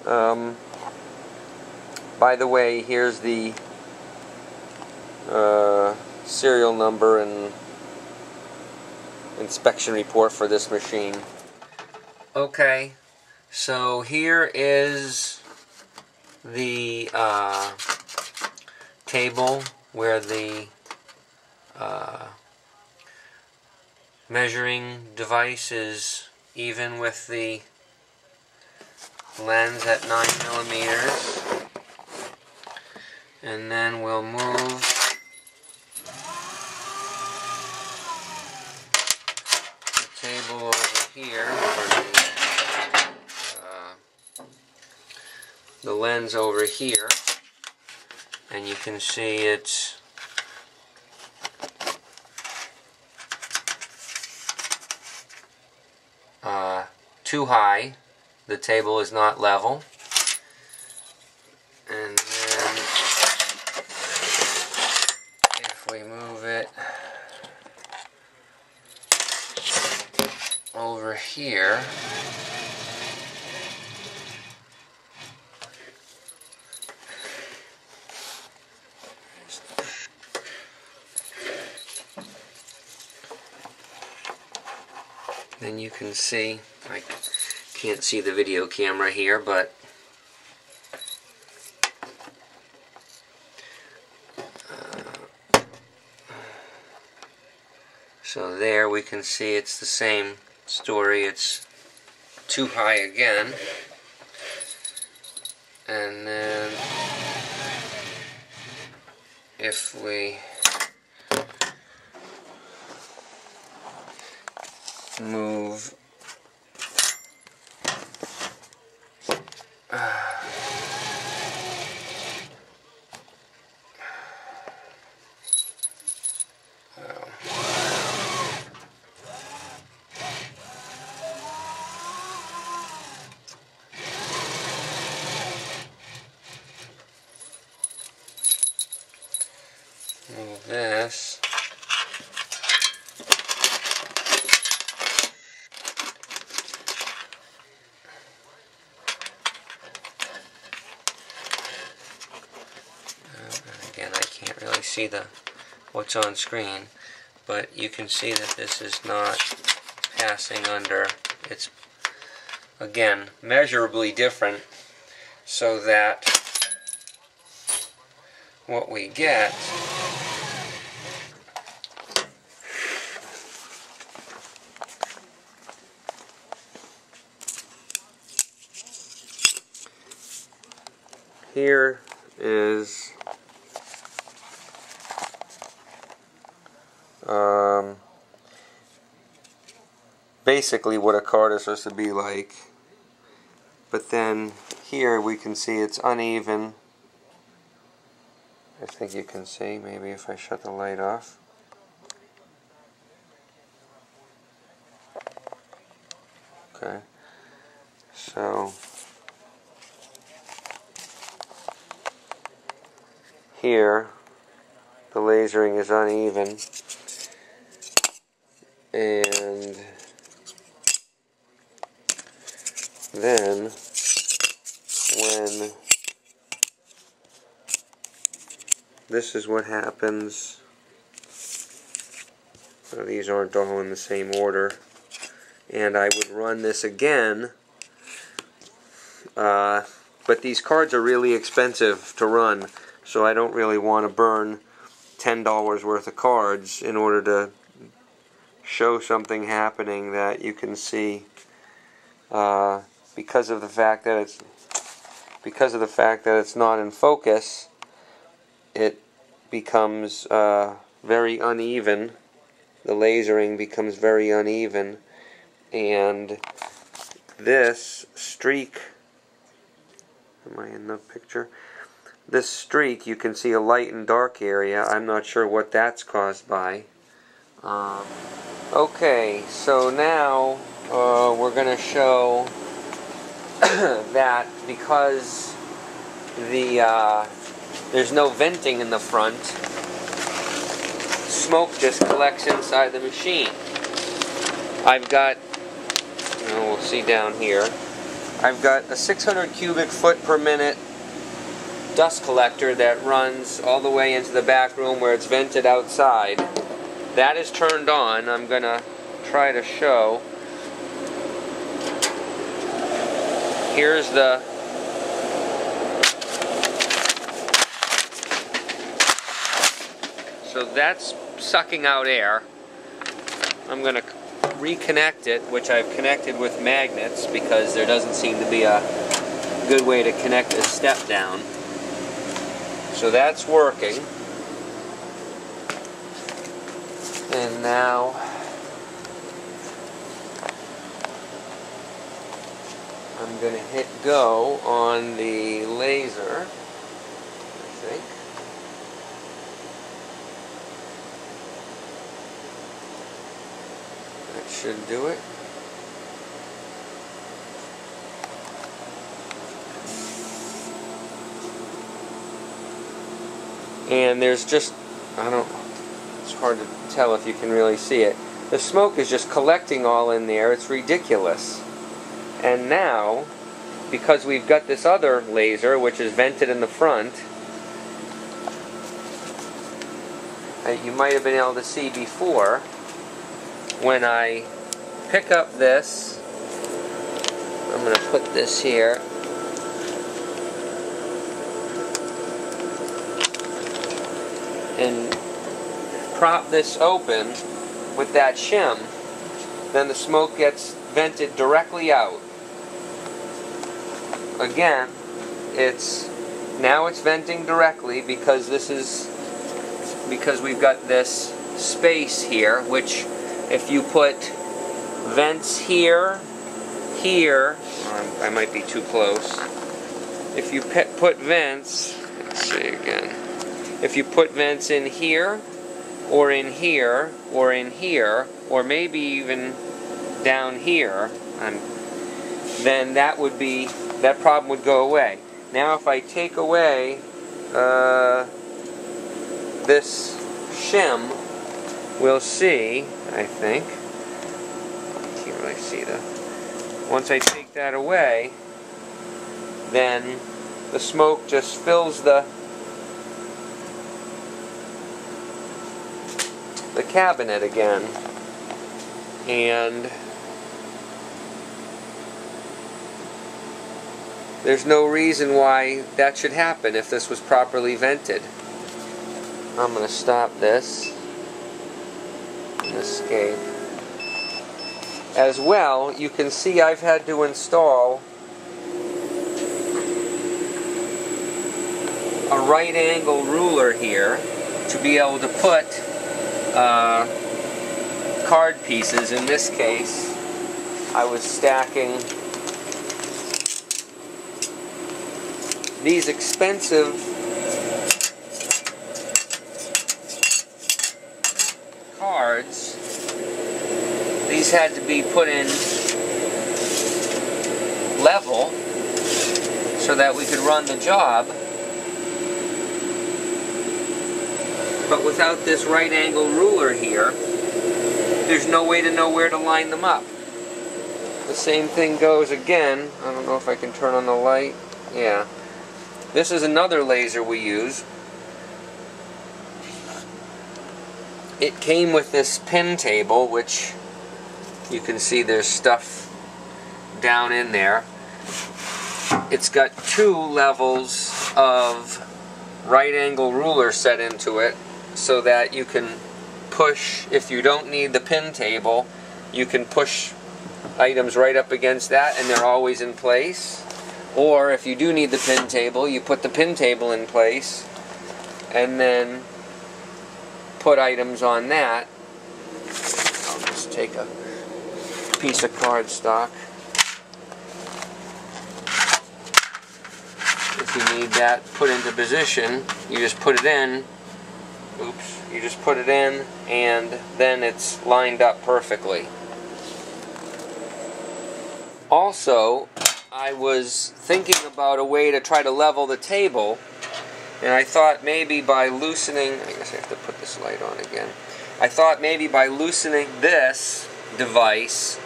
By the way, here's the serial number and inspection report for this machine. Okay, so here is the table where the measuring device is even with the lens at 9 millimeters. And then we'll move the table over here, or the lens over here, and you can see it's too high. The table is not level. And then if we move it over here, then you can see, I can't see the video camera here, but so there we can see it's the same story. It's too high again. And then if we move move this. Again, I can't really see what's on screen, but you can see that this is not passing under. It's, again, measurably different, so that what we get here is basically what a card is supposed to be like, but then here we can see it's uneven. I think you can see, maybe if I shut the light off. Okay, so here the lasering is uneven, and then when this is what happens. So these aren't all in the same order, and I would run this again, but these cards are really expensive to run, so I don't really want to burn $10 worth of cards in order to show something happening that you can see, because of the fact that it's not in focus. It becomes very uneven. The lasering becomes very uneven, and this streak, am I in the picture? This streak, you can see a light and dark area. I'm not sure what that's caused by. Okay, so now we're going to show that because there's no venting in the front, smoke just collects inside the machine. I've got, we'll see down here, I've got a 600 cubic foot per minute dust collector that runs all the way into the back room where it's vented outside. That is turned on. I'm going to try to show. Here's the so that's sucking out air. I'm going to reconnect it, which I've connected with magnets because there doesn't seem to be a good way to connect a step down. So that's working. And now I'm going to hit go on the laser, I think. That should do it. And there's just, it's hard to tell if you can really see it. The smoke is just collecting all in there. It's ridiculous. And now, because we've got this other laser, which is vented in the front, you might have been able to see before, when I pick up this, I'm going to put this here, and prop this open with that shim, then the smoke gets vented directly out. Again, now it's venting directly because we've got this space here, which if you put vents here, I might be too close. If you put vents, let's see again. If you put vents in here, or in here, or in here, or maybe even down here, then that problem would go away. Now if I take away this shim, we'll see, I think, can't really see once I take that away, then the smoke just fills the cabinet again, and there's no reason why that should happen if this was properly vented. I'm going to stop this and escape. As well, you can see I've had to install a right angle ruler here to be able to put card pieces. In this case, I was stacking these expensive cards. These had to be put in level so that we could run the job. But without this right angle ruler here, there's no way to know where to line them up. The same thing goes again. I don't know if I can turn on the light. Yeah. This is another laser we use. It came with this pin table, which you can see there's stuff down in there. It's got 2 levels of right angle ruler set into it, so that you can push, if you don't need the pin table, you can push items right up against that and they're always in place. Or if you do need the pin table, you put the pin table in place and then put items on that. I'll just take a piece of cardstock. If you need that put into position, you just put it in. Oops, you just put it in and then it's lined up perfectly. Also, I was thinking about a way to try to level the table, and I thought maybe by loosening, I guess I have to put this light on again. I thought maybe by loosening this device,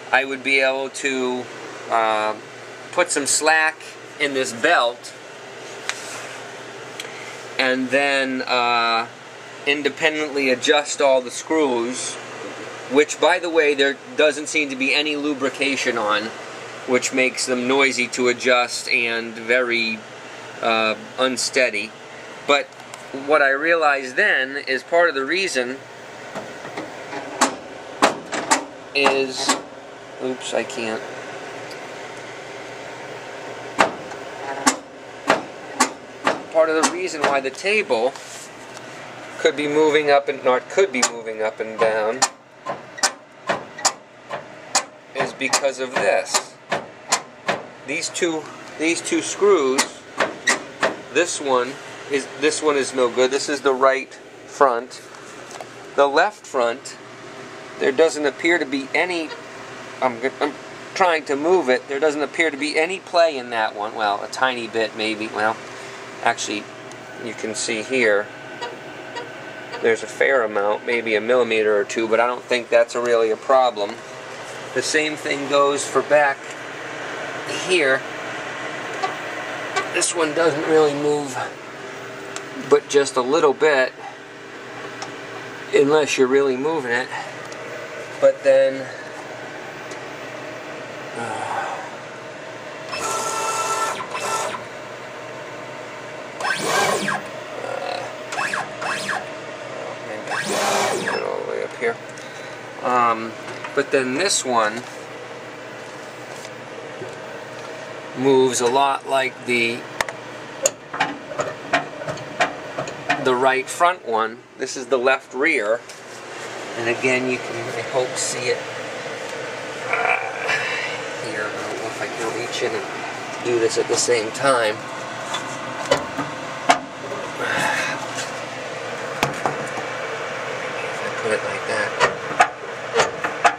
I would be able to put some slack in this belt, and then independently adjust all the screws, which, by the way, there doesn't seem to be any lubrication on, which makes them noisy to adjust and very unsteady. But what I realized then is part of the reason is, oops, I can't. Part of the reason why the table could be moving up and down is because of this. These two screws. This one is no good. This is the right front. The left front, there doesn't appear to be any. I'm trying to move it. There doesn't appear to be any play in that one. Well, a tiny bit maybe. Well, actually, you can see here. There's a fair amount, maybe a millimeter or two, but I don't think that's really a problem. The same thing goes for back here. This one doesn't really move, but just a little bit, unless you're really moving it. But then get all the way up here. But then this one moves a lot like the right front one. This is the left rear, and again you can, I hope, see it here. I don't know if I can reach in and do this at the same time. If I put it like that,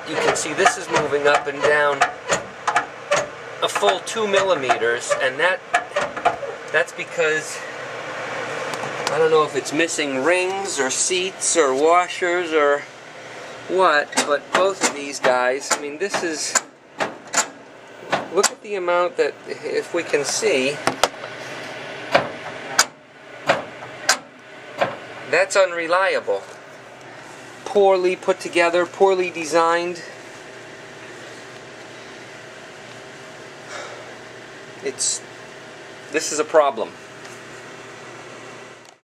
you can see this is moving up and down a full 2 millimeters, and that's because I don't know if it's missing rings or seats or washers or what, but both of these guys, I mean, this is, look at the amount that, if we can see, that's unreliable. Poorly put together, poorly designed. This is a problem.